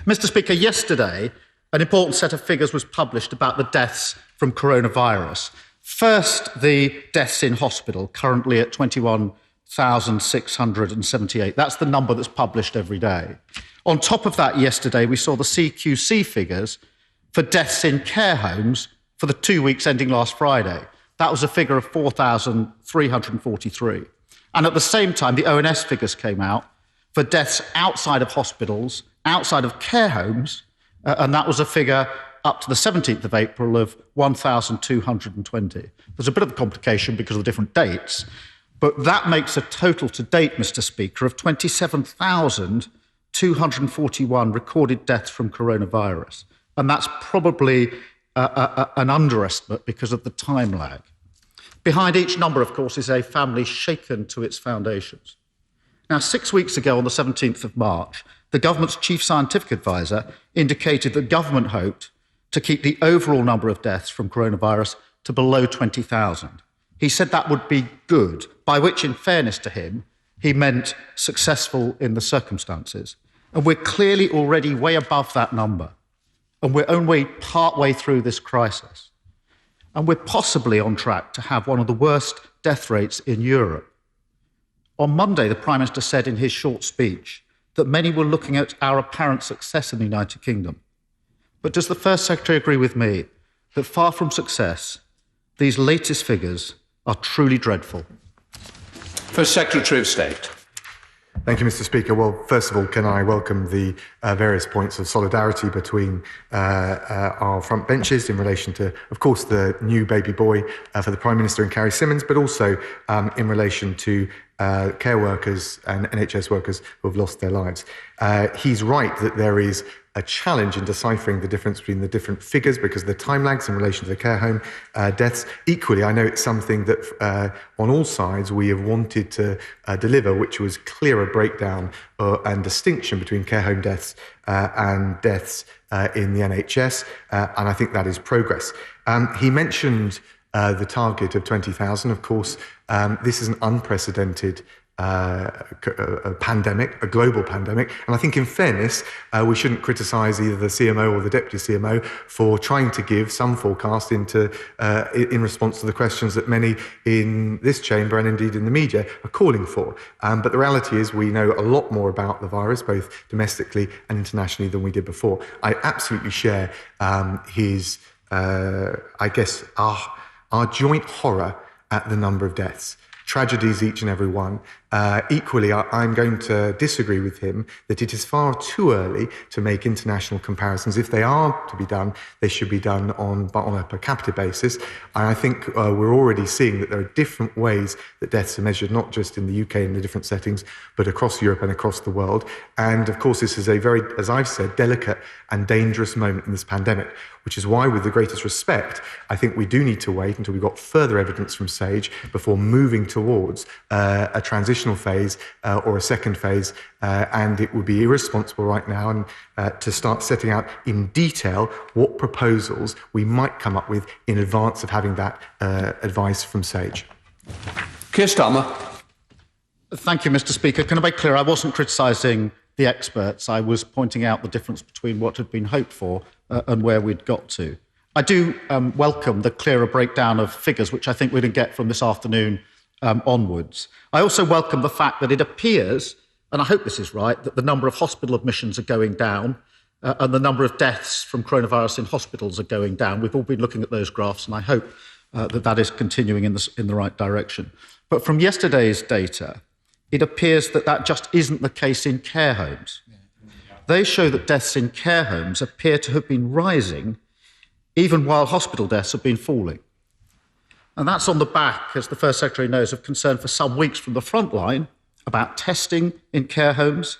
Mr. Speaker, yesterday, an important set of figures was published about the deaths from coronavirus. First, the deaths in hospital, currently at 21,678. That's the number that's published every day. On top of that, yesterday, we saw the CQC figures for deaths in care homes for the 2 weeks ending last Friday. That was a figure of 4,343. And at the same time, the ONS figures came out for deaths outside of hospitals, outside of care homes, and that was a figure up to the 17th of April of 1,220. There's a bit of a complication because of the different dates, but that makes a total to date, Mr. Speaker, of 27,241 recorded deaths from coronavirus. And that's probably an underestimate because of the time lag. Behind each number, of course, is a family shaken to its foundations. Now, 6 weeks ago, on the 17th of March, the government's chief scientific advisor indicated that government hoped to keep the overall number of deaths from coronavirus to below 20,000. He said that would be good, by which, in fairness to him, he meant successful in the circumstances. And we're clearly already way above that number. And we're only partway through this crisis. And we're possibly on track to have one of the worst death rates in Europe. On Monday, the Prime Minister said in his short speech that many were looking at our apparent success in the United Kingdom. But does the First Secretary agree with me that far from success, these latest figures are truly dreadful? First Secretary of State. Thank you, Mr. Speaker. Well, first of all, can I welcome the various points of solidarity between our front benches in relation to, of course, the new baby boy for the Prime Minister and Carrie Symonds, but also in relation to care workers and NHS workers who have lost their lives. He's right that there is a challenge in deciphering the difference between the different figures because of the time lags in relation to the care home deaths. Equally, I know it's something that on all sides we have wanted to deliver, which was clearer breakdown and distinction between care home deaths and deaths in the NHS, and I think that is progress. He mentioned the target of 20,000. Of course, this is an unprecedented a pandemic, a global pandemic. And I think in fairness, we shouldn't criticise either the CMO or the Deputy CMO for trying to give some forecast in response to the questions that many in this chamber and indeed in the media are calling for. But the reality is we know a lot more about the virus, both domestically and internationally, than we did before. I absolutely share his, I guess, our joint horror at the number of deaths. Tragedies, each and every one. Equally, I'm going to disagree with him that it is far too early to make international comparisons. If they are to be done, they should be done on a per capita basis. And I think we're already seeing that there are different ways that deaths are measured, not just in the UK in the different settings, but across Europe and across the world. And of course, this is a very, as I've said, delicate and dangerous moment in this pandemic, which is why, with the greatest respect, I think we do need to wait until we've got further evidence from SAGE before moving towards a transitional phase or a second phase, and it would be irresponsible right now and to start setting out in detail what proposals we might come up with in advance of having that advice from SAGE. Keir Starmer. Thank you, Mr. Speaker. Can I make clear, I wasn't criticising the experts. I was pointing out the difference between what had been hoped for and where we'd got to. I do welcome the clearer breakdown of figures, which I think we're going to get from this afternoon onwards. I also welcome the fact that it appears, and I hope this is right, that the number of hospital admissions are going down and the number of deaths from coronavirus in hospitals are going down. We've all been looking at those graphs, and I hope that is continuing in the right direction. But from yesterday's data, it appears that that just isn't the case in care homes. They show that deaths in care homes appear to have been rising even while hospital deaths have been falling. And that's on the back, as the First Secretary knows, of concern for some weeks from the front line about testing in care homes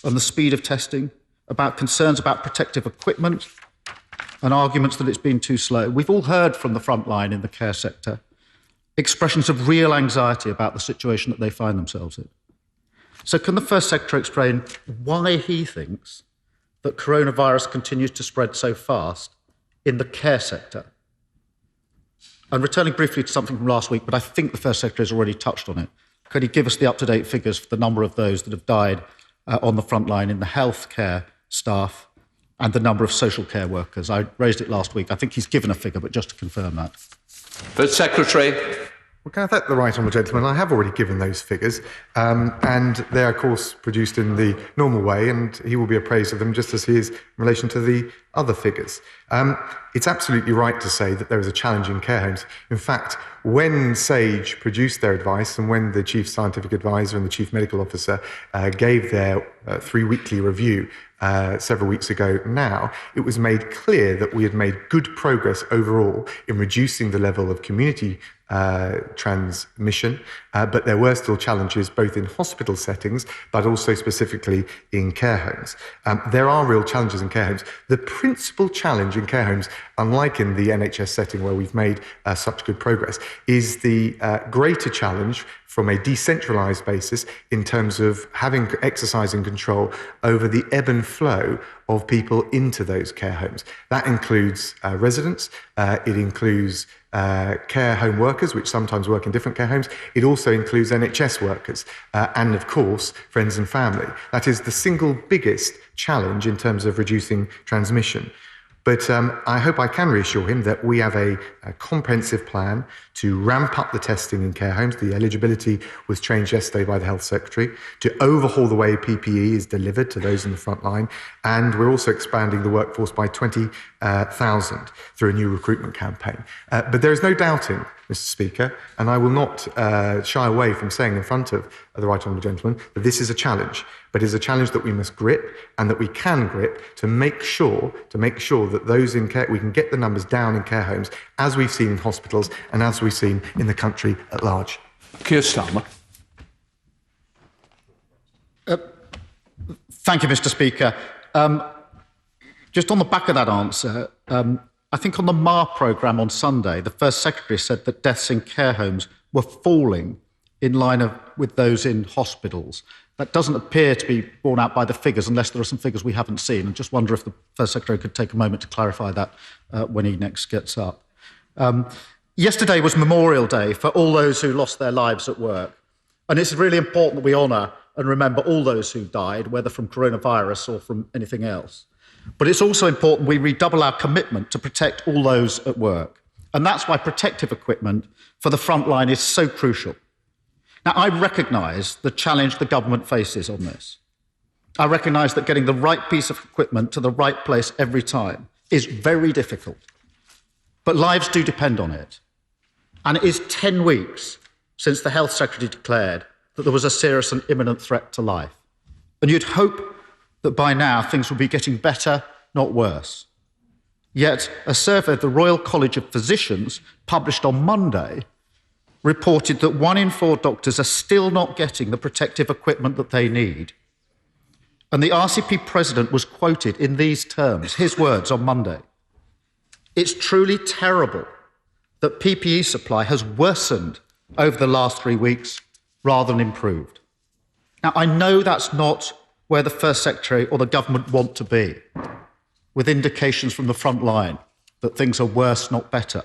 and the speed of testing, about concerns about protective equipment and arguments that it's been too slow. We've all heard from the front line in the care sector expressions of real anxiety about the situation that they find themselves in. So can the First Secretary explain why he thinks that coronavirus continues to spread so fast in the care sector? And returning briefly to something from last week, but I think the First Secretary has already touched on it, could he give us the up-to-date figures for the number of those that have died on the front line in the healthcare staff and the number of social care workers. I raised it last week. I think he's given a figure, but just to confirm that. First Secretary. Well, can I thank the right honourable gentleman? I have already given those figures, and they're, of course, produced in the normal way, and he will be appraised of them just as he is in relation to the other figures. It's absolutely right to say that there is a challenge in care homes. In fact, when SAGE produced their advice and when the Chief Scientific Advisor and the Chief Medical Officer gave their 3-weekly review several weeks ago now, it was made clear that we had made good progress overall in reducing the level of community transmission, but there were still challenges both in hospital settings, but also specifically in care homes. There are real challenges in care homes. The principal challenge in care homes, unlike in the NHS setting where we've made such good progress, is the greater challenge from a decentralised basis in terms of exercising control over the ebb and flow of people into those care homes. That includes residents, it includes care home workers, which sometimes work in different care homes. It also includes NHS workers and, of course, friends and family. That is the single biggest challenge in terms of reducing transmission. But I hope I can reassure him that we have a comprehensive plan to ramp up the testing in care homes. The eligibility was changed yesterday by the Health Secretary to overhaul the way PPE is delivered to those in the front line. And we're also expanding the workforce by 20,000 through a new recruitment campaign. But there is no doubting, Mr. Speaker, and I will not shy away from saying in front of the right honourable gentleman that this is a challenge, but it is a challenge that we must grip and that we can grip to make sure that those in care, we can get the numbers down in care homes as we've seen in hospitals and as we've seen in the country at large. Keir Starmer. Thank you, Mr. Speaker. Just on the back of that answer, I think on the MAR programme on Sunday, the First Secretary said that deaths in care homes were falling in line with those in hospitals. That doesn't appear to be borne out by the figures, unless there are some figures we haven't seen. I just wonder if the First Secretary could take a moment to clarify that when he next gets up. Yesterday was Memorial Day for all those who lost their lives at work. And it's really important that we honour and remember all those who died, whether from coronavirus or from anything else. But it's also important we redouble our commitment to protect all those at work. And that's why protective equipment for the front line is so crucial. Now, I recognise the challenge the government faces on this. I recognise that getting the right piece of equipment to the right place every time is very difficult. But lives do depend on it. And it is 10 weeks since the Health Secretary declared that there was a serious and imminent threat to life. And you'd hope that by now things will be getting better, not worse. Yet a survey of the Royal College of Physicians, published on Monday, reported that 1 in 4 doctors are still not getting the protective equipment that they need. And the RCP president was quoted in these terms, his words on Monday: "It's truly terrible that PPE supply has worsened over the last 3 weeks rather than improved." Now, I know that's not where the First Secretary or the government want to be, with indications from the front line that things are worse, not better.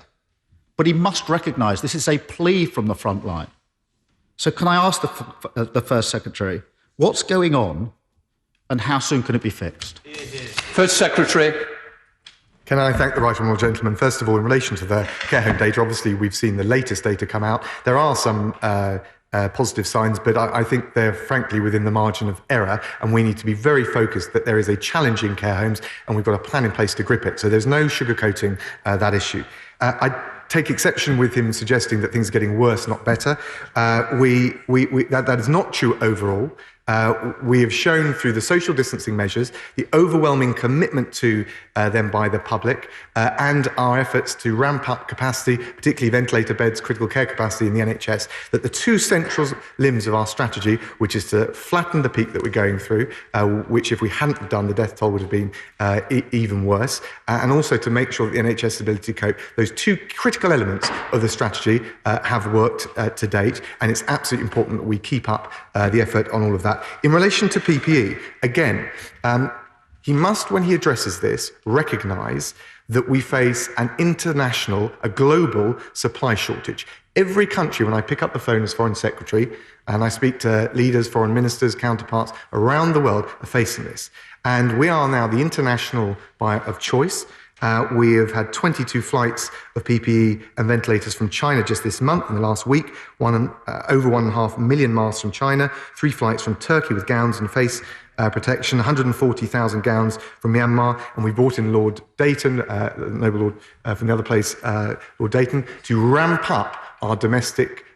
But he must recognise this is a plea from the front line. So can I ask the First Secretary, what's going on and how soon can it be fixed? First Secretary. Can I thank the right honourable gentleman? First of all, in relation to the care home data, obviously we've seen the latest data come out. There are some positive signs, but I think they're frankly within the margin of error, and we need to be very focused that there is a challenge in care homes and we've got a plan in place to grip it. So there's no sugarcoating that issue. I take exception with him suggesting that things are getting worse, not better. That is not true overall. We have shown through the social distancing measures the overwhelming commitment to them by the public and our efforts to ramp up capacity, particularly ventilator beds, critical care capacity in the NHS, that the two central limbs of our strategy, which is to flatten the peak that we're going through, which if we hadn't done, the death toll would have been even worse, and also to make sure that the NHS ability to cope, those two critical elements of the strategy have worked to date, and it's absolutely important that we keep up the effort on all of that. In relation to PPE, again, he must, when he addresses this, recognise that we face an international, a global supply shortage. Every country, when I pick up the phone as Foreign Secretary and I speak to leaders, foreign ministers, counterparts around the world, are facing this. And we are now the international buyer of choice. We have had 22 flights of PPE and ventilators from China just this month, in the last week, over 1.5 million masks from China, 3 flights from Turkey with gowns and face protection, 140,000 gowns from Myanmar, and we brought in Lord Dayton, Noble Lord from the other place, Lord Dayton, to ramp up our domestic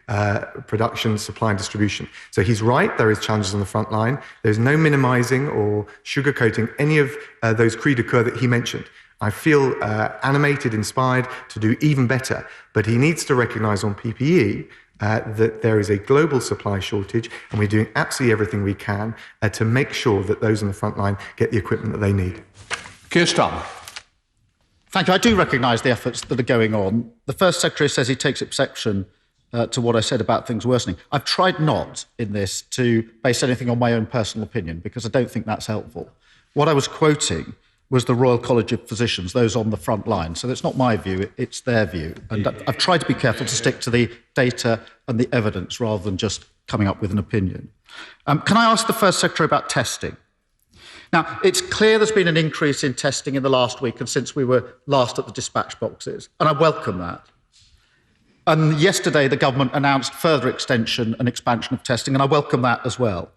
production, supply and distribution. So he's right, there is challenges on the front line. There's no minimising or sugarcoating any of those cris de coeur that he mentioned. I feel animated, inspired to do even better, but he needs to recognise on PPE that there is a global supply shortage, and we're doing absolutely everything we can to make sure that those on the front line get the equipment that they need. Keir Starmer. Thank you. I do recognise the efforts that are going on. The First Secretary says he takes exception to what I said about things worsening. I've tried not in this to base anything on my own personal opinion, because I don't think that's helpful. What I was quoting was the Royal College of Physicians, those on the front line. So it's not my view, it's their view. And I've tried to be careful to stick to the data and the evidence rather than just coming up with an opinion. Can I ask the First Secretary about testing? Now, it's clear there's been an increase in testing in the last week and since we were last at the dispatch boxes, and I welcome that. And yesterday, the government announced further extension and expansion of testing, and I welcome that as well.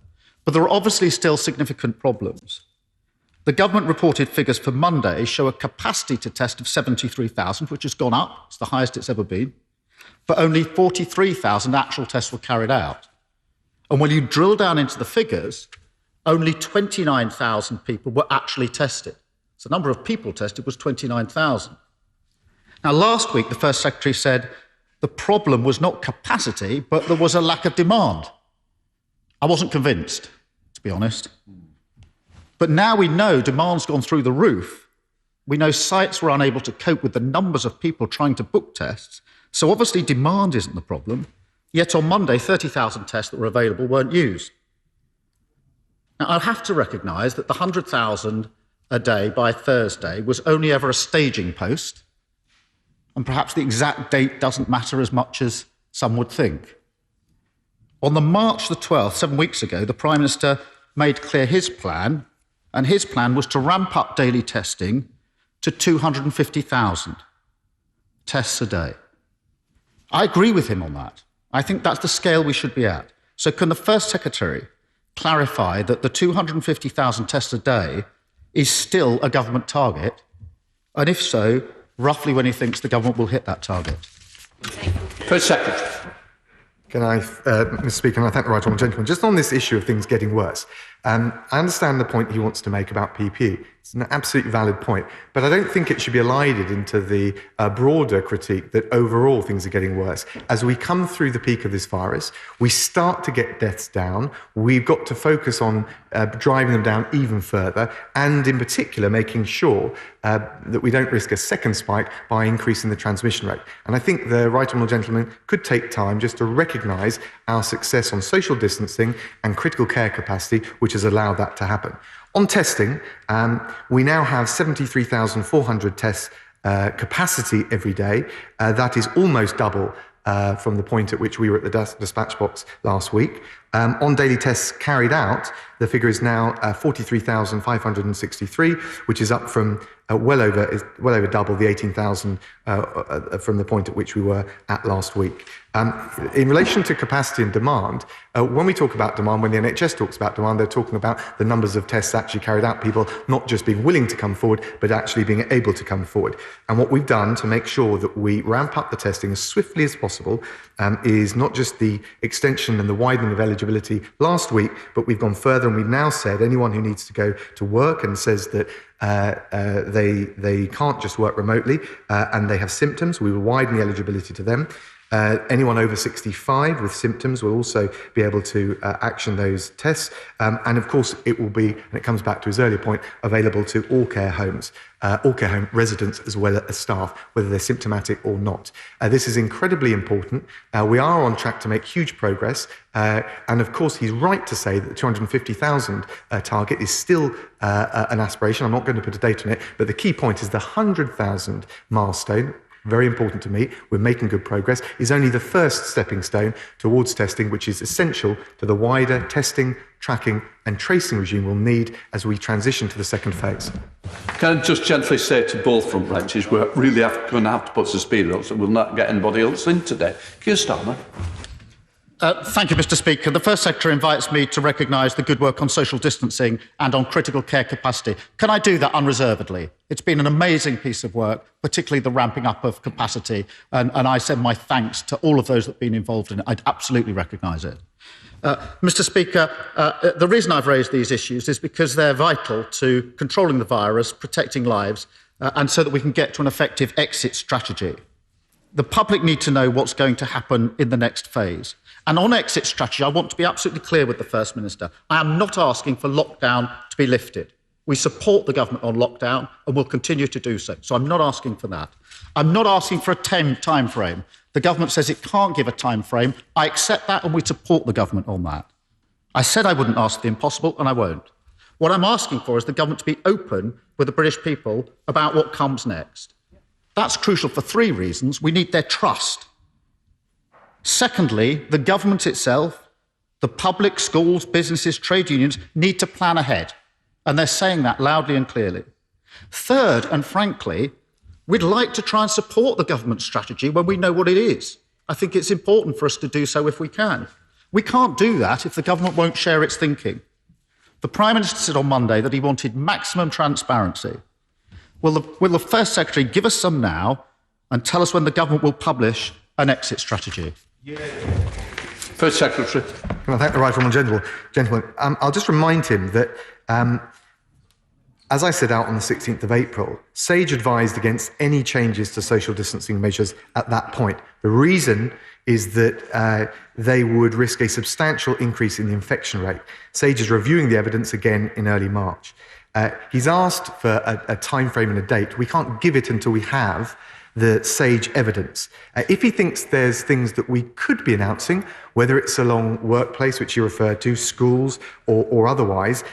But there are obviously still significant problems. The government reported figures for Monday show a capacity to test of 73,000, which has gone up. It's the highest it's ever been. But only 43,000 actual tests were carried out. And when you drill down into the figures, only 29,000 people were actually tested. So the number of people tested was 29,000. Now, last week, the First Secretary said the problem was not capacity, but there was a lack of demand. I wasn't convinced, to be honest. But now we know demand's gone through the roof. We know sites were unable to cope with the numbers of people trying to book tests. So obviously demand isn't the problem. Yet on Monday, 30,000 tests that were available weren't used. Now, I'll have to recognise that the 100,000 a day by Thursday was only ever a staging post, and perhaps the exact date doesn't matter as much as some would think. On the March the 12th, 7 weeks ago, the Prime Minister made clear his plan, and his plan was to ramp up daily testing to 250,000 tests a day. I agree with him on that. I think that's the scale we should be at. So can the First Secretary clarify that the 250,000 tests a day is still a government target? And if so, roughly when he thinks the government will hit that target? First Secretary. Can I, Mr. Speaker, and I thank the right honourable gentleman, just on this issue of things getting worse. I understand the point he wants to make about PPE. It's an absolutely valid point, but I don't think it should be elided into the broader critique that overall things are getting worse. As we come through the peak of this virus, we start to get deaths down. We've got to focus on driving them down even further, and in particular, making sure that we don't risk a second spike by increasing the transmission rate. And I think the right honourable gentleman could take time just to recognise our success on social distancing and critical care capacity, which has allowed that to happen. On testing, we now have 73,400 tests capacity every day. That is almost double from the point at which we were at the dispatch box last week. On daily tests carried out, the figure is now 43,563, which is up from well over double the 18,000 from the point at which we were at last week. In relation to capacity and demand, when we talk about demand, when the NHS talks about demand, they're talking about the numbers of tests actually carried out, people not just being willing to come forward, but actually being able to come forward. And what we've done to make sure that we ramp up the testing as swiftly as possible is not just the extension and the widening of eligibility last week, but we've gone further and we've now said anyone who needs to go to work and says that they can't just work remotely and they have symptoms, we will widen the eligibility to them. Anyone over 65 with symptoms will also be able to action those tests. And of course, it will be, and it comes back to his earlier point, available to all care homes, all care home residents as well as staff, whether they're symptomatic or not. This is incredibly important. We are on track to make huge progress. And of course, he's right to say that the 250,000 target is still an aspiration. I'm not going to put a date on it, but the key point is the 100,000 milestone. very important to me. We're making good progress, is only the first stepping stone towards testing, which is essential to the wider testing, tracking and tracing regime we'll need as we transition to the second phase. Can I just gently say to both front benches, we're really going to have to put some speed up so we'll not get anybody else in today. Keir Starmer. Thank you, Mr. Speaker. The First Secretary invites me to recognise the good work on social distancing and on critical care capacity. Can I do that unreservedly? It's been an amazing piece of work, particularly the ramping up of capacity, and I send my thanks to all of those that have been involved in it. I'd absolutely recognise it. Mr. Speaker, the reason I've raised these issues is because they're vital to controlling the virus, protecting lives, and so that we can get to an effective exit strategy. The public need to know what's going to happen in the next phase. And on exit strategy, I want to be absolutely clear with the First Minister. I am not asking for lockdown to be lifted. We support the government on lockdown and will continue to do so. So I'm not asking for that. I'm not asking for a time frame. The government says it can't give a time frame. I accept that and we support the government on that. I said I wouldn't ask the impossible and I won't. What I'm asking for is the government to be open with the British people about what comes next. That's crucial for three reasons. We need their trust. Secondly, the government itself, the public, schools, businesses, trade unions need to plan ahead. And they're saying that loudly and clearly. Third, and frankly, we'd like to try and support the government strategy when we know what it is. I think it's important for us to do so if we can. We can't do that if the government won't share its thinking. The Prime Minister said on Monday that he wanted maximum transparency. Will the First Secretary give us some now and tell us when the government will publish an exit strategy? Yeah. First Secretary. Can I thank the right honourable gentleman? I'll just remind him that, as I set out on the 16th of April, SAGE advised against any changes to social distancing measures at that point. The reason is that they would risk a substantial increase in the infection rate. SAGE is reviewing the evidence again in early March. He's asked for a time frame and a date. We can't give it until we have the SAGE evidence. If he thinks there's things that we could be announcing, whether it's along workplace, which you referred to, schools or otherwise,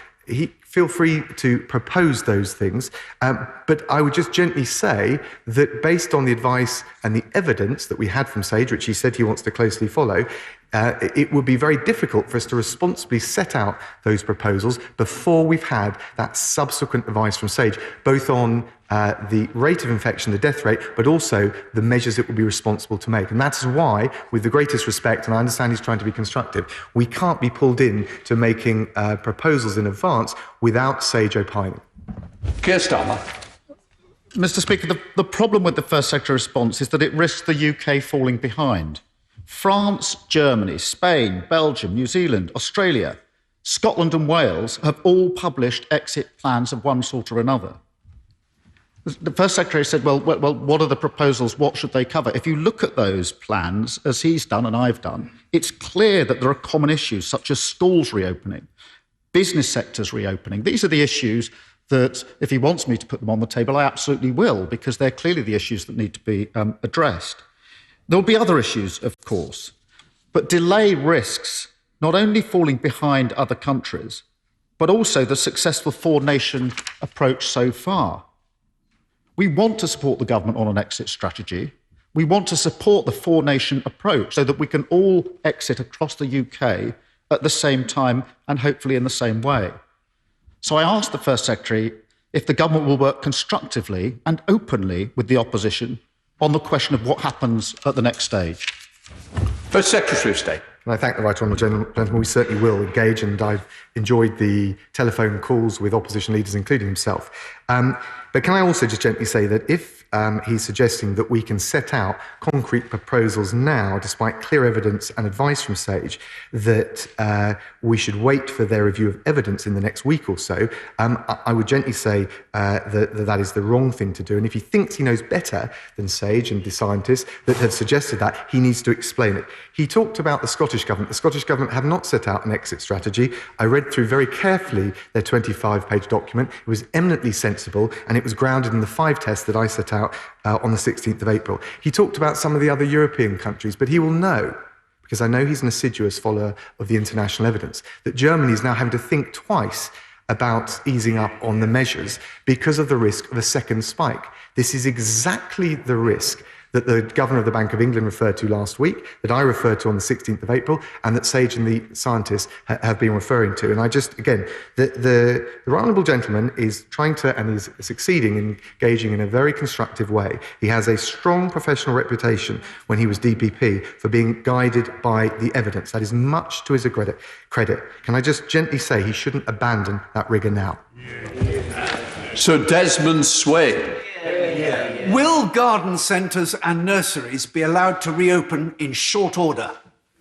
feel free to propose those things. But I would just gently say that based on the advice and the evidence that we had from SAGE, which he said he wants to closely follow, it would be very difficult for us to responsibly set out those proposals before we've had that subsequent advice from SAGE, both on the rate of infection, the death rate, but also the measures it will be responsible to make. And that's why, with the greatest respect, and I understand he's trying to be constructive, we can't be pulled in to making proposals in advance without SAGE opining. Keir Starmer. Mr. Speaker, the problem with the First Secretary response is that it risks the UK falling behind. France, Germany, Spain, Belgium, New Zealand, Australia, Scotland and Wales have all published exit plans of one sort or another. The First Secretary said, well, what are the proposals? What should they cover? If you look at those plans, as he's done and I've done, it's clear that there are common issues such as schools reopening, business sectors reopening. These are the issues that, if he wants me to put them on the table, I absolutely will, because they're clearly the issues that need to be addressed. There will be other issues, of course, but delay risks not only falling behind other countries, but also the successful four-nation approach so far. We want to support the government on an exit strategy. We want to support the four-nation approach so that we can all exit across the UK at the same time and hopefully in the same way. So I asked the First Secretary if the government will work constructively and openly with the opposition on the question of what happens at the next stage. First Secretary of State. And I thank the right honourable gentleman. We certainly will engage, and I've enjoyed the telephone calls with opposition leaders, including himself. But can I also just gently say that if he's suggesting that we can set out concrete proposals now, despite clear evidence and advice from SAGE, that we should wait for their review of evidence in the next week or so, I would gently say that is the wrong thing to do. And if he thinks he knows better than SAGE and the scientists that have suggested that, he needs to explain it. He talked about the Scottish Government. The Scottish Government have not set out an exit strategy. I read through very carefully their 25-page document. It was eminently sensible, and it was grounded in the 5 tests that I set out on the 16th of April. He talked about some of the other European countries, but he will know, because I know he's an assiduous follower of the international evidence, that Germany is now having to think twice about easing up on the measures because of the risk of a second spike. This is exactly the risk that the Governor of the Bank of England referred to last week, that I referred to on the 16th of April, and that Sage and the scientists have been referring to. And I just, again, the right honourable gentleman is trying to, and is succeeding in engaging in a very constructive way. He has a strong professional reputation when he was DPP for being guided by the evidence. That is much to his credit. Can I just gently say he shouldn't abandon that rigour now? So Desmond Swade. Will garden centres and nurseries be allowed to reopen in short order?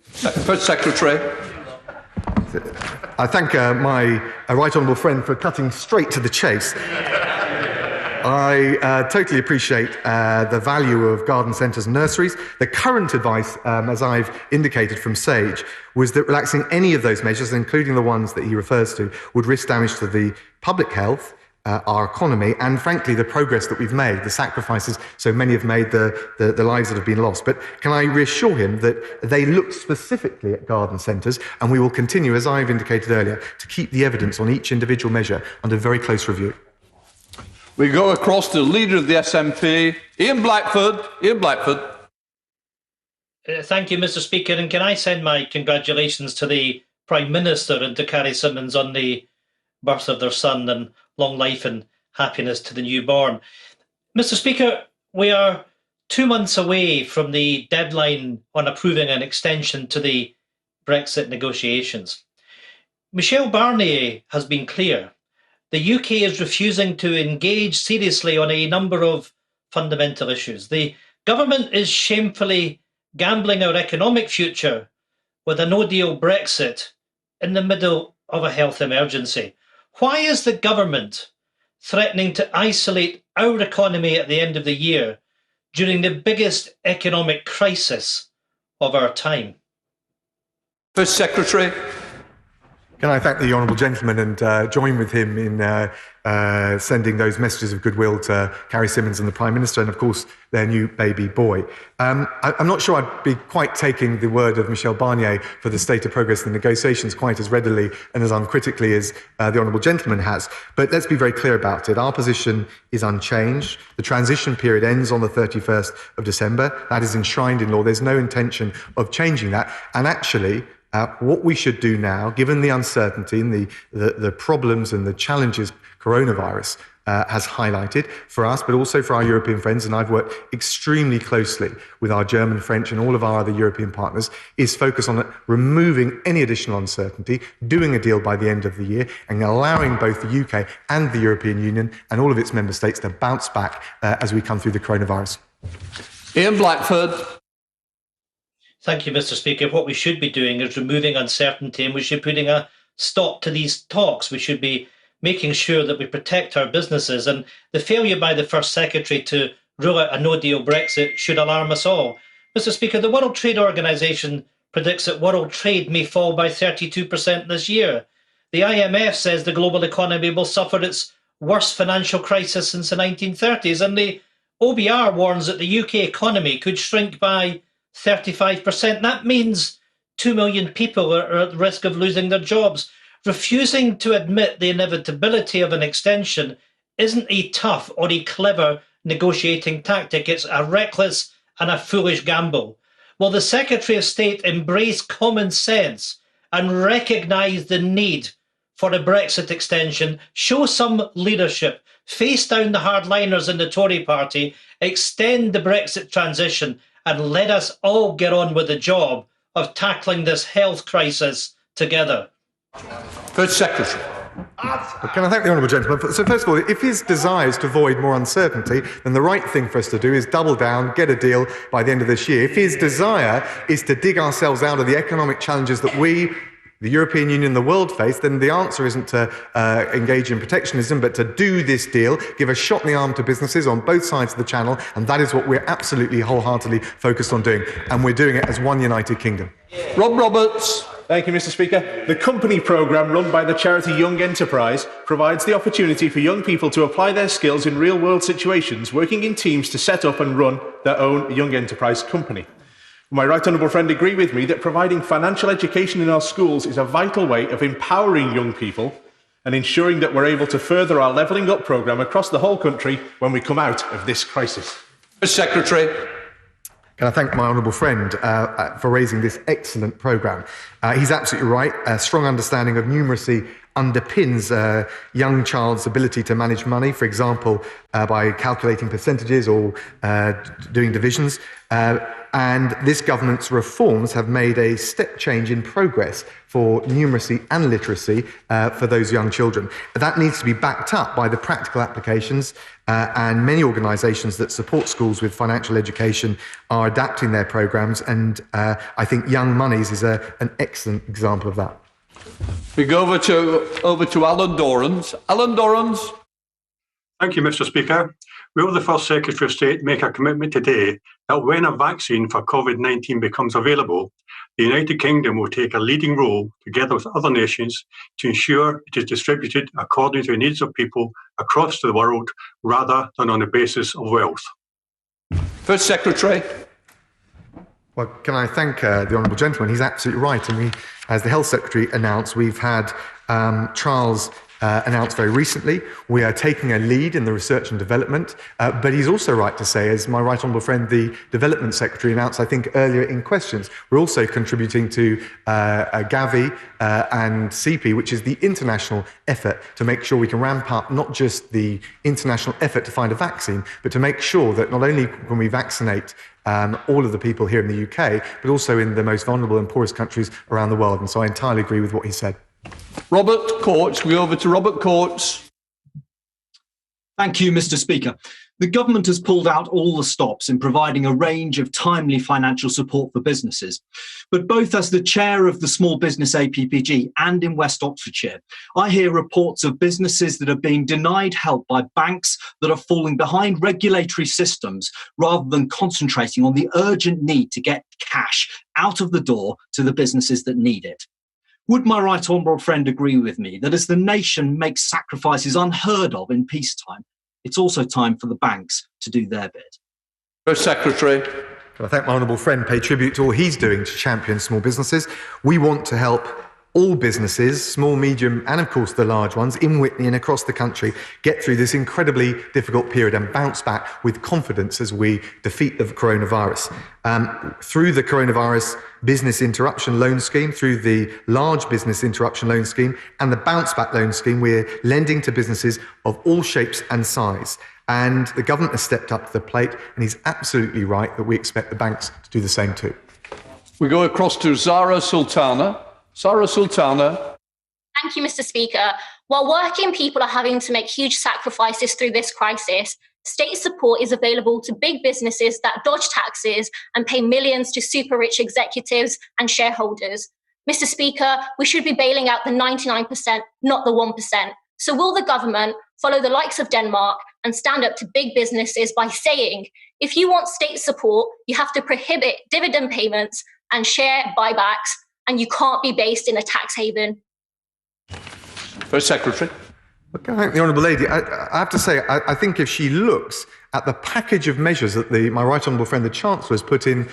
First Secretary. I thank my right honourable friend for cutting straight to the chase. I totally appreciate the value of garden centres and nurseries. The current advice, as I've indicated from Sage, was that relaxing any of those measures, including the ones that he refers to, would risk damage to the public health, our economy, and frankly the progress that we've made, the sacrifices so many have made, the lives that have been lost. But can I reassure him that they looked specifically at garden centres, and we will continue, as I've indicated earlier, to keep the evidence on each individual measure under very close review. We go across to the Leader of the SNP, Ian Blackford. Ian Blackford. Thank you, Mr. Speaker, and can I send my congratulations to the Prime Minister and to Carrie Symonds on the birth of their son, and long life and happiness to the newborn. Mr. Speaker, we are 2 months away from the deadline on approving an extension to the Brexit negotiations. Michel Barnier has been clear. The UK is refusing to engage seriously on a number of fundamental issues. The government is shamefully gambling our economic future with a no-deal Brexit in the middle of a health emergency. Why is the government threatening to isolate our economy at the end of the year during the biggest economic crisis of our time? First Secretary. Can I thank the honourable gentleman and join with him in sending those messages of goodwill to Carrie Symonds and the Prime Minister, and of course their new baby boy. I'm not sure I'd be quite taking the word of Michel Barnier for the state of progress in the negotiations quite as readily and as uncritically as the honourable gentleman has. But let's be very clear about it. Our position is unchanged. The transition period ends on the 31st of December. That is enshrined in law. There's no intention of changing that. And actually, what we should do now, given the uncertainty and the problems and the challenges coronavirus has highlighted for us, but also for our European friends, and I've worked extremely closely with our German, French, and all of our other European partners, is focus on removing any additional uncertainty, doing a deal by the end of the year, and allowing both the UK and the European Union and all of its member states to bounce back as we come through the coronavirus. Ian Blackford. Thank you, Mr. Speaker. What we should be doing is removing uncertainty, and we should be putting a stop to these talks. We should be making sure that we protect our businesses, and the failure by the First Secretary to rule out a no-deal Brexit should alarm us all. Mr. Speaker, the World Trade Organization predicts that world trade may fall by 32% this year. The IMF says the global economy will suffer its worst financial crisis since the 1930s, and the OBR warns that the UK economy could shrink by 35%. That means 2 million people are at risk of losing their jobs. Refusing to admit the inevitability of an extension isn't a tough or a clever negotiating tactic. It's a reckless and a foolish gamble. Will the Secretary of State embrace common sense and recognise the need for a Brexit extension, show some leadership, face down the hardliners in the Tory party, extend the Brexit transition, and let us all get on with the job of tackling this health crisis together? First Secretary. Can I thank the honourable gentleman? So first of all, if his desire is to avoid more uncertainty, then the right thing for us to do is double down, get a deal by the end of this year. If his desire is to dig ourselves out of the economic challenges that we, the European Union, the world face, then the answer isn't to engage in protectionism, but to do this deal, give a shot in the arm to businesses on both sides of the channel, and that is what we're absolutely wholeheartedly focused on doing, and we're doing it as one United Kingdom. Rob Roberts. Thank you, Mr. Speaker. The company programme run by the charity Young Enterprise provides the opportunity for young people to apply their skills in real-world situations, working in teams to set up and run their own young enterprise company. My right honourable friend agree with me that providing financial education in our schools is a vital way of empowering young people and ensuring that we're able to further our Levelling Up programme across the whole country when we come out of this crisis. Secretary. Can I thank my honourable friend for raising this excellent programme? He's absolutely right. A strong understanding of numeracy underpins a young child's ability to manage money, for example, by calculating percentages or doing divisions. And this government's reforms have made a step change in progress for numeracy and literacy for those young children. That needs to be backed up by the practical applications, and many organisations that support schools with financial education are adapting their programmes, and I think Young Monies is an excellent example of that. We go over to Alan Dorans. Alan Dorans. Thank you, Mr. Speaker. Will the First Secretary of State make a commitment today that when a vaccine for COVID-19 becomes available, the United Kingdom will take a leading role, together with other nations, to ensure it is distributed according to the needs of people across the world, rather than on the basis of wealth? First Secretary. Well, can I thank the honourable gentleman? He's absolutely right. And we, as the Health Secretary announced, we've had trials announced very recently. We are taking a lead in the research and development, but he's also right to say, as my right honourable friend, the Development Secretary announced, I think, earlier in questions, we're also contributing to Gavi and CP, which is the international effort to make sure we can ramp up not just the international effort to find a vaccine, but to make sure that not only can we vaccinate all of the people here in the UK, but also in the most vulnerable and poorest countries around the world. And so I entirely agree with what he said. Robert Coates. We over to Robert Coates. Thank you, Mr. Speaker. The government has pulled out all the stops in providing a range of timely financial support for businesses. But both as the chair of the Small Business APPG and in West Oxfordshire, I hear reports of businesses that are being denied help by banks that are falling behind regulatory systems rather than concentrating on the urgent need to get cash out of the door to the businesses that need it. Would my right honourable friend agree with me that as the nation makes sacrifices unheard of in peacetime, it's also time for the banks to do their bit? First Secretary. Can I thank my honourable friend, pay tribute to all he's doing to champion small businesses. We want to help all businesses, small, medium, and of course the large ones in Witney and across the country, get through this incredibly difficult period and bounce back with confidence as we defeat the coronavirus. Through the coronavirus business interruption loan scheme, through the large business interruption loan scheme and the bounce back loan scheme, we're lending to businesses of all shapes and size. And the government has stepped up to the plate, and he's absolutely right that we expect the banks to do the same too. We go across to Zara Sultana. Zara Sultana. Thank you, Mr. Speaker. While working people are having to make huge sacrifices through this crisis, state support is available to big businesses that dodge taxes and pay millions to super rich executives and shareholders. Mr. Speaker, we should be bailing out the 99%, not the 1%. So will the government follow the likes of Denmark and stand up to big businesses by saying, if you want state support, you have to prohibit dividend payments and share buybacks, and you can't be based in a tax haven? First Secretary. Okay, I thank the honourable lady. I have to say, I think if she looks at the package of measures that my right honourable friend, the Chancellor, has put in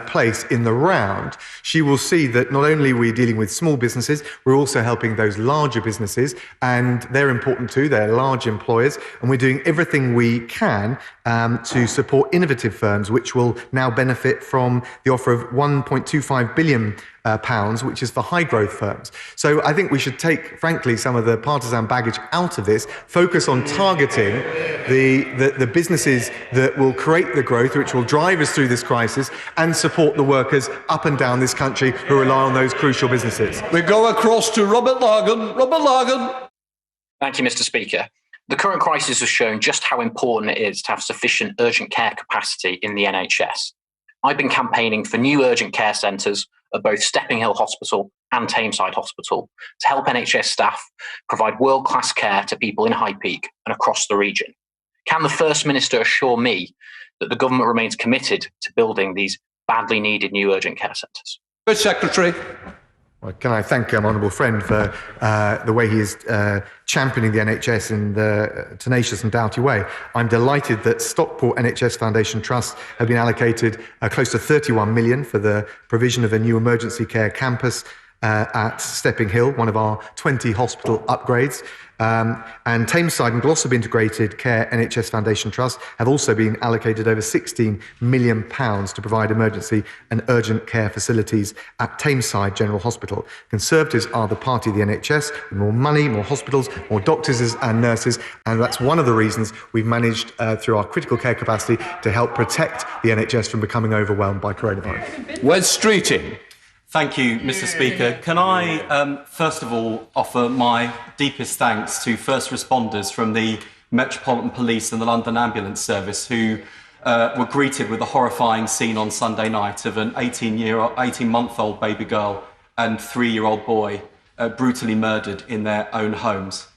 place in the round, she will see that not only are we dealing with small businesses, we're also helping those larger businesses, and they're important too. They're large employers, and we're doing everything we can to support innovative firms, which will now benefit from the offer of £1.25 billion, which is for high growth firms. So I think we should take, frankly, some of the partisan baggage out of this, focus on targeting the businesses that will create the growth, which will drive us through this crisis, and support the workers up and down this country who rely on those crucial businesses. We go across to Robert Largan. Robert Largan. Thank you, Mr. Speaker. The current crisis has shown just how important it is to have sufficient urgent care capacity in the NHS. I've been campaigning for new urgent care centres at both Stepping Hill Hospital and Tameside Hospital to help NHS staff provide world-class care to people in High Peak and across the region. Can the First Minister assure me that the government remains committed to building these badly needed new urgent care centres? First Secretary. Well, can I thank my honourable friend for the way he is championing the NHS in the tenacious and doughty way. I'm delighted that Stockport NHS Foundation Trust have been allocated close to 31 million for the provision of a new emergency care campus at Stepping Hill, one of our 20 hospital upgrades. And Tameside and Glossop Integrated Care NHS Foundation Trust have also been allocated over £16 million to provide emergency and urgent care facilities at Tameside General Hospital. Conservatives are the party of the NHS, with more money, more hospitals, more doctors and nurses, and that's one of the reasons we've managed, through our critical care capacity, to help protect the NHS from becoming overwhelmed by coronavirus. Wes Streeting. Thank you, Mr. Speaker. Can I, first of all, offer my deepest thanks to first responders from the Metropolitan Police and the London Ambulance Service who were greeted with a horrifying scene on Sunday night of an 18-month-old baby girl and 3-year-old boy brutally murdered in their own homes.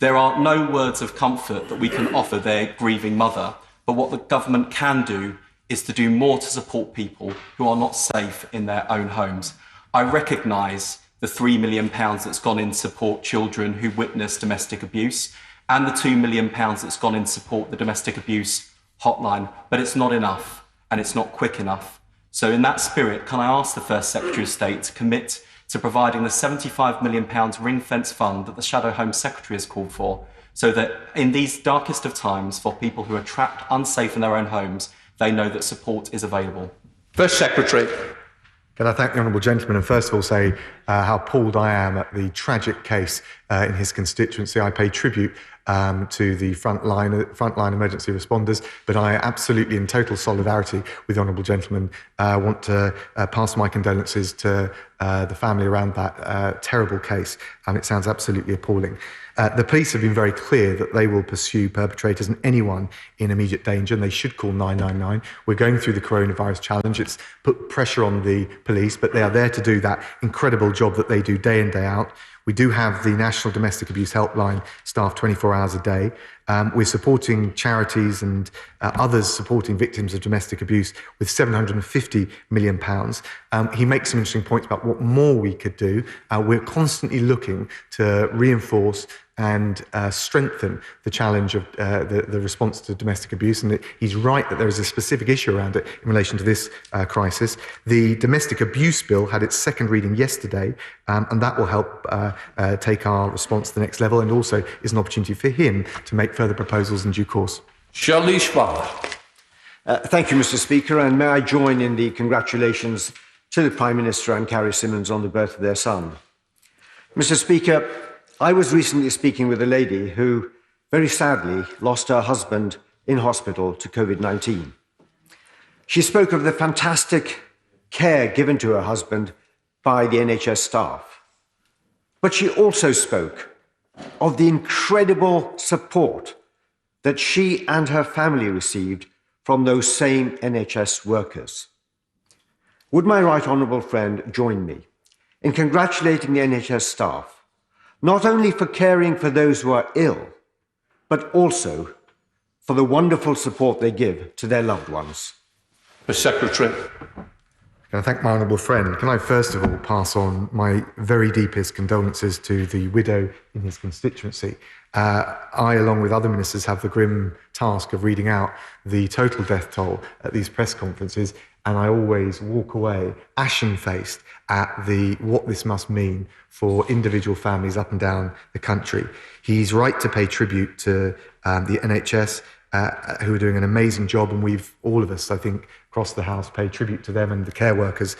There are no words of comfort that we can offer their grieving mother, but what the government can do is to do more to support people who are not safe in their own homes. I recognise the £3 million that's gone in to support children who witness domestic abuse and the £2 million that's gone in to support the domestic abuse hotline, but it's not enough and it's not quick enough. So in that spirit, can I ask the First Secretary of State to commit to providing the £75 million ring-fence fund that the Shadow Home Secretary has called for, so that in these darkest of times for people who are trapped unsafe in their own homes, they know that support is available. First Secretary. Can I thank the honourable gentleman and first of all say how appalled I am at the tragic case in his constituency. I pay tribute to the frontline emergency responders, but I absolutely, in total solidarity with the honourable gentleman, want to pass my condolences to the family around that terrible case. It sounds absolutely appalling. The police have been very clear that they will pursue perpetrators and anyone in immediate danger, and they should call 999. We're going through the coronavirus challenge. It's put pressure on the police, but they are there to do that incredible job that they do day in, day out. We do have the National Domestic Abuse Helpline staffed 24 hours a day. We're supporting charities and others supporting victims of domestic abuse with £750 million. He makes some interesting points about what more we could do. We're constantly looking to reinforce and strengthen the challenge of the response to domestic abuse. And he's right that there is a specific issue around it in relation to this crisis. The domestic abuse bill had its second reading yesterday, and that will help take our response to the next level, and also is an opportunity for him to make further proposals in due course. Shirley Schwab. Thank you, Mr. Speaker, and may I join in the congratulations to the Prime Minister and Carrie Symonds on the birth of their son. Mr. Speaker, I was recently speaking with a lady who, very sadly, lost her husband in hospital to COVID-19. She spoke of the fantastic care given to her husband by the NHS staff, but she also spoke of the incredible support that she and her family received from those same NHS workers. Would my right honourable friend join me in congratulating the NHS staff not only for caring for those who are ill, but also for the wonderful support they give to their loved ones? The Secretary. Can I thank my honourable friend? Can I first of all pass on my very deepest condolences to the widow in his constituency? I, along with other ministers, have the grim task of reading out the total death toll at these press conferences, and I always walk away ashen-faced at what this must mean for individual families up and down the country. He's right to pay tribute to the NHS, who are doing an amazing job, and all of us, I think, across the House, paid tribute to them and the care workers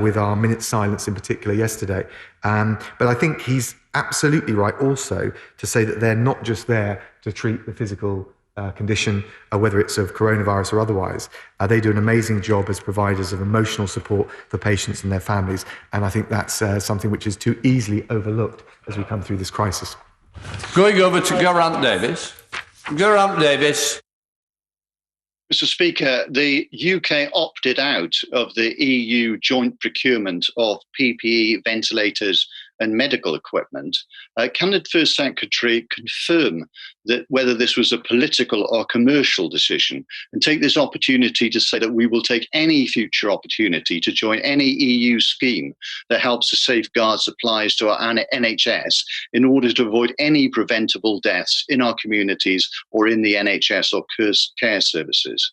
with our minute silence in particular yesterday. But I think he's absolutely right also to say that they're not just there to treat the physical condition, whether it's of coronavirus or otherwise. They do an amazing job as providers of emotional support for patients and their families, and I think that's something which is too easily overlooked as we come through this crisis. Going over to Geraint Davis. Geraint Davis. Mr. Speaker, the UK opted out of the EU joint procurement of PPE, ventilators and medical equipment. Can the First Secretary confirm that whether this was a political or commercial decision, and take this opportunity to say that we will take any future opportunity to join any EU scheme that helps to safeguard supplies to our NHS in order to avoid any preventable deaths in our communities or in the NHS or care services?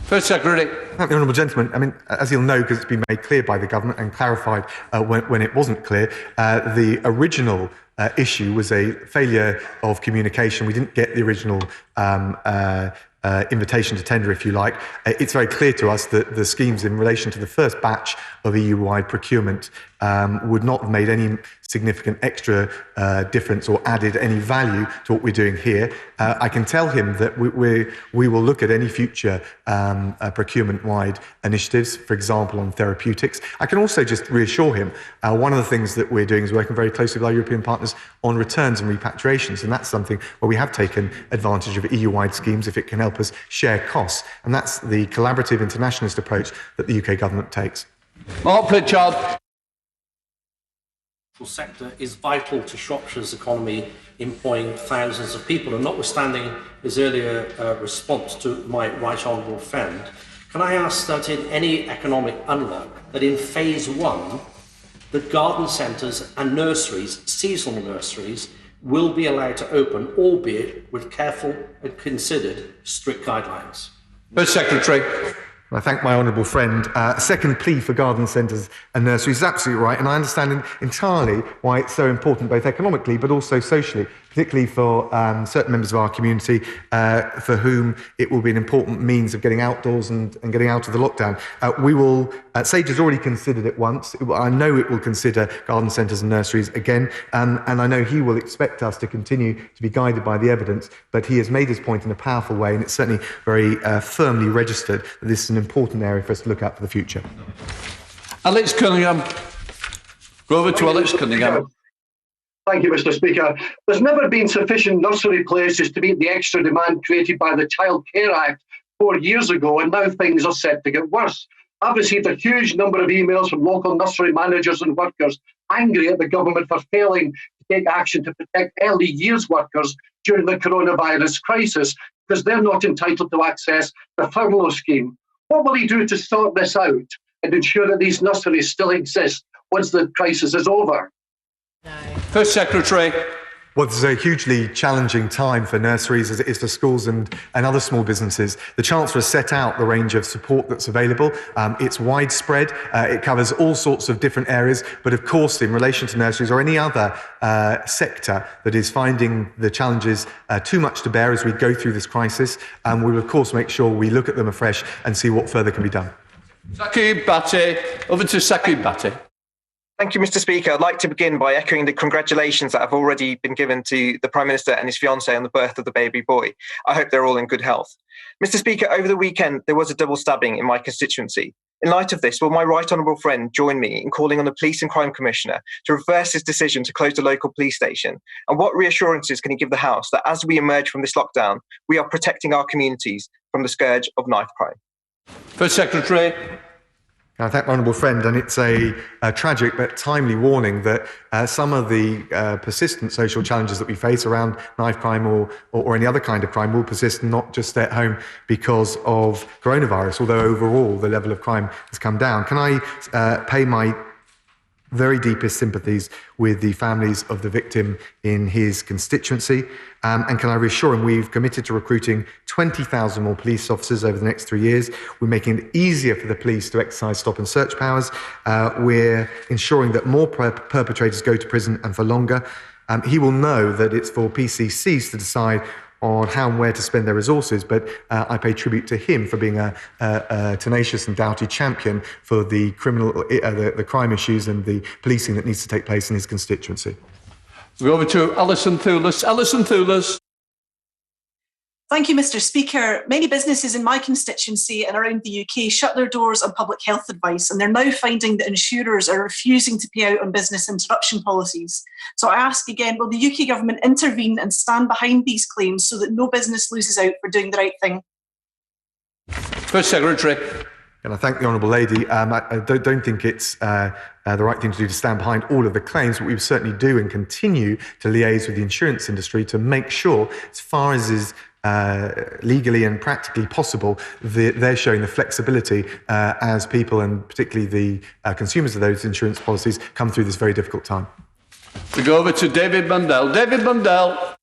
First Secretary. Thank the honourable gentleman. I mean, as you'll know, because it's been made clear by the government and clarified when it wasn't clear, the original issue was a failure of communication. We didn't get the original invitation to tender, if you like. It's very clear to us that the schemes in relation to the first batch of EU-wide procurement would not have made any significant extra difference or added any value to what we're doing here. I can tell him that we will look at any future procurement-wide initiatives, for example, on therapeutics. I can also just reassure him, one of the things that we're doing is working very closely with our European partners on returns and repatriations, and that's something where we have taken advantage of EU-wide schemes if it can help us share costs, and that's the collaborative internationalist approach that the UK government takes. Mark Pritchard. Sector is vital to Shropshire's economy, employing thousands of people. And notwithstanding his earlier response to my right honourable friend, can I ask that in any economic unlock, that in phase one, the garden centres and nurseries, seasonal nurseries, will be allowed to open, albeit with careful and considered strict guidelines? First Secretary. I thank my honourable friend. Second plea for garden centres and nurseries is absolutely right, and I understand entirely why it's so important, both economically but also socially, particularly for certain members of our community for whom it will be an important means of getting outdoors and getting out of the lockdown. Sage has already considered it once. I know it will consider garden centres and nurseries again, and I know he will expect us to continue to be guided by the evidence, but he has made his point in a powerful way, and it's certainly very firmly registered that this is an important area for us to look at for the future. Alex Cunningham. Go over to Alex Cunningham. Thank you, Mr. Speaker. There's never been sufficient nursery places to meet the extra demand created by the Child Care Act 4 years ago, and now things are set to get worse. I've received a huge number of emails from local nursery managers and workers angry at the government for failing to take action to protect early years workers during the coronavirus crisis because they're not entitled to access the furlough scheme. What will he do to sort this out and ensure that these nurseries still exist once the crisis is over? First Secretary. Well, this is a hugely challenging time for nurseries as it is for schools and other small businesses. The Chancellor has set out the range of support that's available. It's widespread. It covers all sorts of different areas. But of course, in relation to nurseries or any other sector that is finding the challenges too much to bear as we go through this crisis, we will, of course, make sure we look at them afresh and see what further can be done. Saqib Bhatti. Over to Saqib Bhatti. Thank you, Mr. Speaker. I'd like to begin by echoing the congratulations that have already been given to the Prime Minister and his fiancée on the birth of the baby boy. I hope they're all in good health. Mr. Speaker, over the weekend, there was a double stabbing in my constituency. In light of this, will my right honourable friend join me in calling on the Police and Crime Commissioner to reverse his decision to close the local police station? And what reassurances can he give the House that as we emerge from this lockdown, we are protecting our communities from the scourge of knife crime? First Secretary. I thank my honourable friend, and it's a tragic but timely warning that some of the persistent social challenges that we face around knife crime or any other kind of crime will persist and not just stay at home because of coronavirus, although overall the level of crime has come down. Can I pay my very deepest sympathies with the families of the victim in his constituency. And can I reassure him we've committed to recruiting 20,000 more police officers over the next 3 years. We're making it easier for the police to exercise stop and search powers. We're ensuring that more perpetrators go to prison and for longer. He will know that it's for PCCs to decide on how and where to spend their resources, but I pay tribute to him for being a tenacious and doughty champion for the the crime issues and the policing that needs to take place in his constituency. We go over to Alison Thoulis. Alison Thoulis. Thank you, Mr. Speaker. Many businesses in my constituency and around the UK shut their doors on public health advice, and they're now finding that insurers are refusing to pay out on business interruption policies. So I ask again, will the UK government intervene and stand behind these claims so that no business loses out for doing the right thing? First Secretary. And I thank the Honourable Lady. I don't think it's the right thing to do to stand behind all of the claims, but we certainly do and continue to liaise with the insurance industry to make sure, as far as is legally and practically possible, they're showing the flexibility as people and particularly the consumers of those insurance policies come through this very difficult time. We go over to David Mundell. David Mundell.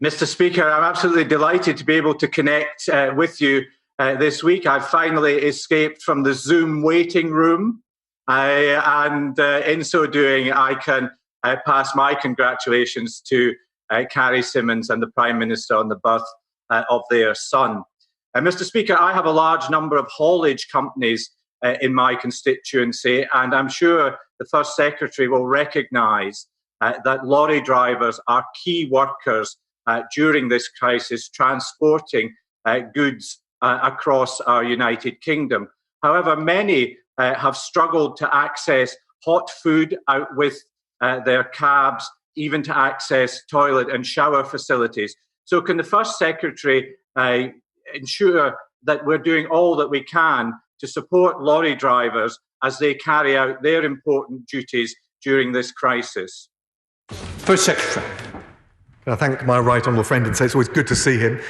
Mr. Speaker, I'm absolutely delighted to be able to connect with you this week. I've finally escaped from the Zoom waiting room, and in so doing, I can pass my congratulations to Carrie Symonds and the Prime Minister on the birth of their son. Mr. Speaker, I have a large number of haulage companies in my constituency, and I'm sure the First Secretary will recognise that lorry drivers are key workers during this crisis, transporting goods across our United Kingdom. However, many have struggled to access hot food out with their cabs, even to access toilet and shower facilities. So can the First Secretary ensure that we're doing all that we can to support lorry drivers as they carry out their important duties during this crisis? First Secretary. I thank my right honourable friend and say it's always good to see him,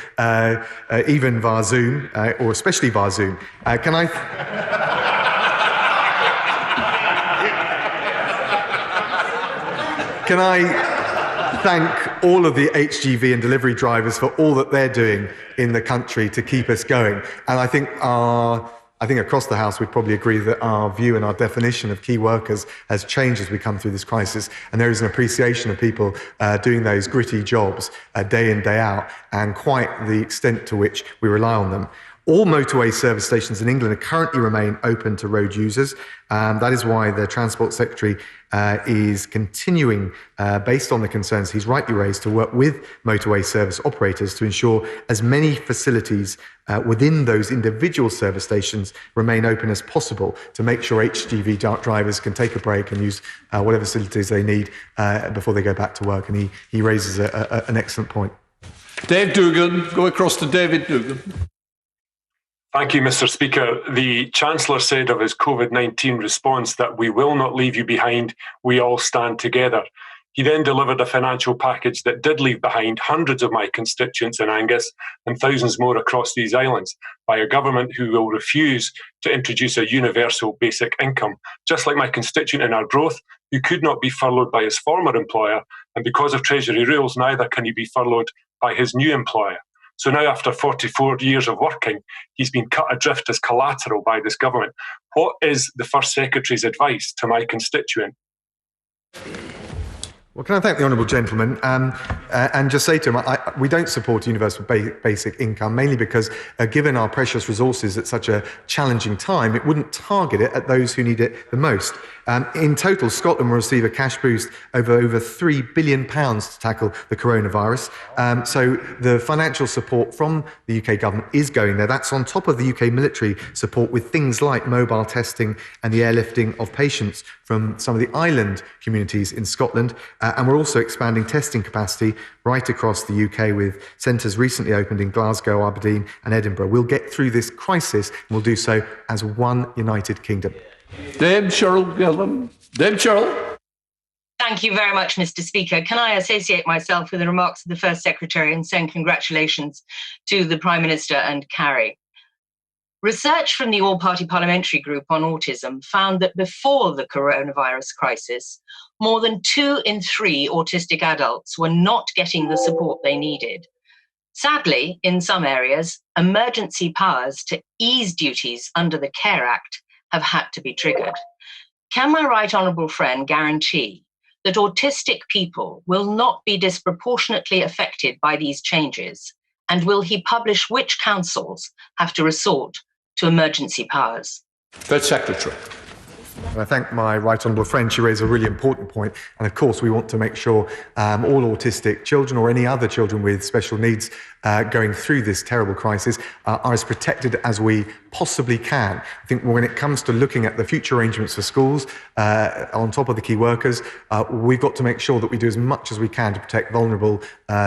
even via Zoom, or especially via Zoom. Can I thank all of the HGV and delivery drivers for all that they're doing in the country to keep us going. And I think across the House we'd probably agree that our view and our definition of key workers has changed as we come through this crisis, and there is an appreciation of people doing those gritty jobs day in, day out, and quite the extent to which we rely on them. All motorway service stations in England currently remain open to road users. That is why the Transport Secretary is continuing, based on the concerns he's rightly raised, to work with motorway service operators to ensure as many facilities within those individual service stations remain open as possible, to make sure HGV drivers can take a break and use whatever facilities they need before they go back to work. And he raises an excellent point. Dave Dugan, go across to David Dugan. Thank you, Mr. Speaker. The Chancellor said of his COVID-19 response that we will not leave you behind, we all stand together. He then delivered a financial package that did leave behind hundreds of my constituents in Angus and thousands more across these islands by a government who will refuse to introduce a universal basic income. Just like my constituent in Arbroath, who could not be furloughed by his former employer, and because of Treasury rules, neither can he be furloughed by his new employer. So now, after 44 years of working, he's been cut adrift as collateral by this government. What is the First Secretary's advice to my constituent? Well, can I thank the honourable gentleman and just say to him, we don't support universal basic income, mainly because given our precious resources at such a challenging time, it wouldn't target it at those who need it the most. In total, Scotland will receive a cash boost over £3 billion to tackle the coronavirus. So the financial support from the UK government is going there. That's on top of the UK military support with things like mobile testing and the airlifting of patients from some of the island communities in Scotland. And we're also expanding testing capacity right across the UK with centres recently opened in Glasgow, Aberdeen and Edinburgh. We'll get through this crisis and we'll do so as one United Kingdom. Dame Cheryl Gillan. Dame Cheryl. Thank you very much, Mr. Speaker. Can I associate myself with the remarks of the First Secretary and send congratulations to the Prime Minister and Carrie? Research from the All-Party Parliamentary Group on Autism found that before the coronavirus crisis, more than 2 in 3 autistic adults were not getting the support they needed. Sadly, in some areas, emergency powers to ease duties under the Care Act have had to be triggered. Can my right honourable friend guarantee that autistic people will not be disproportionately affected by these changes? And will he publish which councils have to resort to emergency powers? First Secretary. I thank my right honourable friend. She raised a really important point. And of course, we want to make sure all autistic children or any other children with special needs going through this terrible crisis are as protected as we possibly can. I think when it comes to looking at the future arrangements for schools, on top of the key workers, we've got to make sure that we do as much as we can to protect vulnerable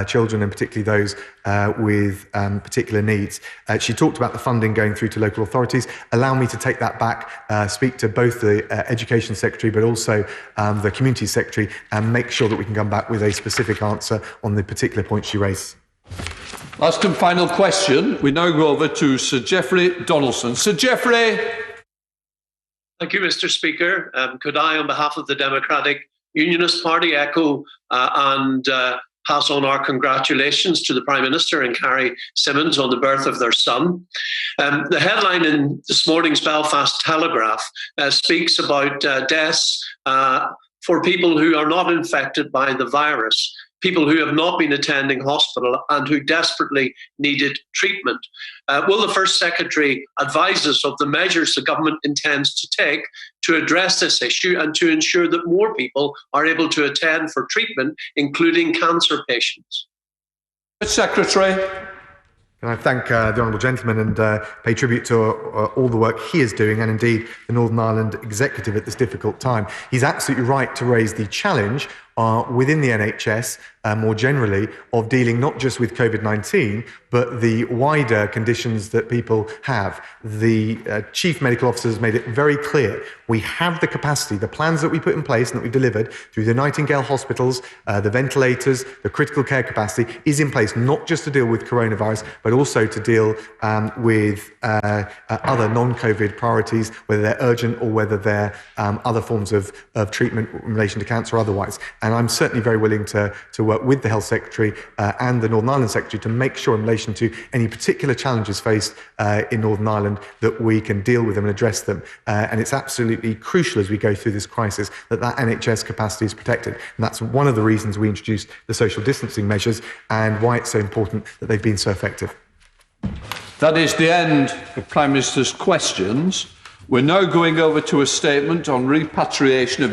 children and particularly those with particular needs. She talked about the funding going through to local authorities. Allow me to take that back, speak to both the Education Secretary but also the Community Secretary and make sure that we can come back with a specific answer on the particular point she raised. Last and final question. We now go over to Sir Geoffrey Donaldson. Sir Geoffrey. Thank you, Mr. Speaker. Could I, on behalf of the Democratic Unionist Party, echo and pass on our congratulations to the Prime Minister and Carrie Symonds on the birth of their son. The headline in this morning's Belfast Telegraph speaks about deaths for people who are not infected by the virus, people who have not been attending hospital and who desperately needed treatment. Will the First Secretary advise us of the measures the government intends to take to address this issue and to ensure that more people are able to attend for treatment, including cancer patients? Secretary. Can I thank the Honourable Gentleman and pay tribute to all the work he is doing, and indeed the Northern Ireland Executive at this difficult time. He's absolutely right to raise the challenge within the NHS more generally of dealing not just with COVID-19 but the wider conditions that people have. The Chief Medical Officer has made it very clear we have the capacity, the plans that we put in place and that we delivered through the Nightingale hospitals, the ventilators, the critical care capacity is in place not just to deal with coronavirus but also to deal with other non-COVID priorities, whether they're urgent or whether they're other forms of treatment in relation to cancer or otherwise. And I'm certainly very willing to work with the Health Secretary and the Northern Ireland Secretary to make sure in relation to any particular challenges faced in Northern Ireland that we can deal with them and address them. And it's absolutely crucial as we go through this crisis that NHS capacity is protected. And that's one of the reasons we introduced the social distancing measures and why it's so important that they've been so effective. That is the end of Prime Minister's questions. We're now going over to a statement on repatriation of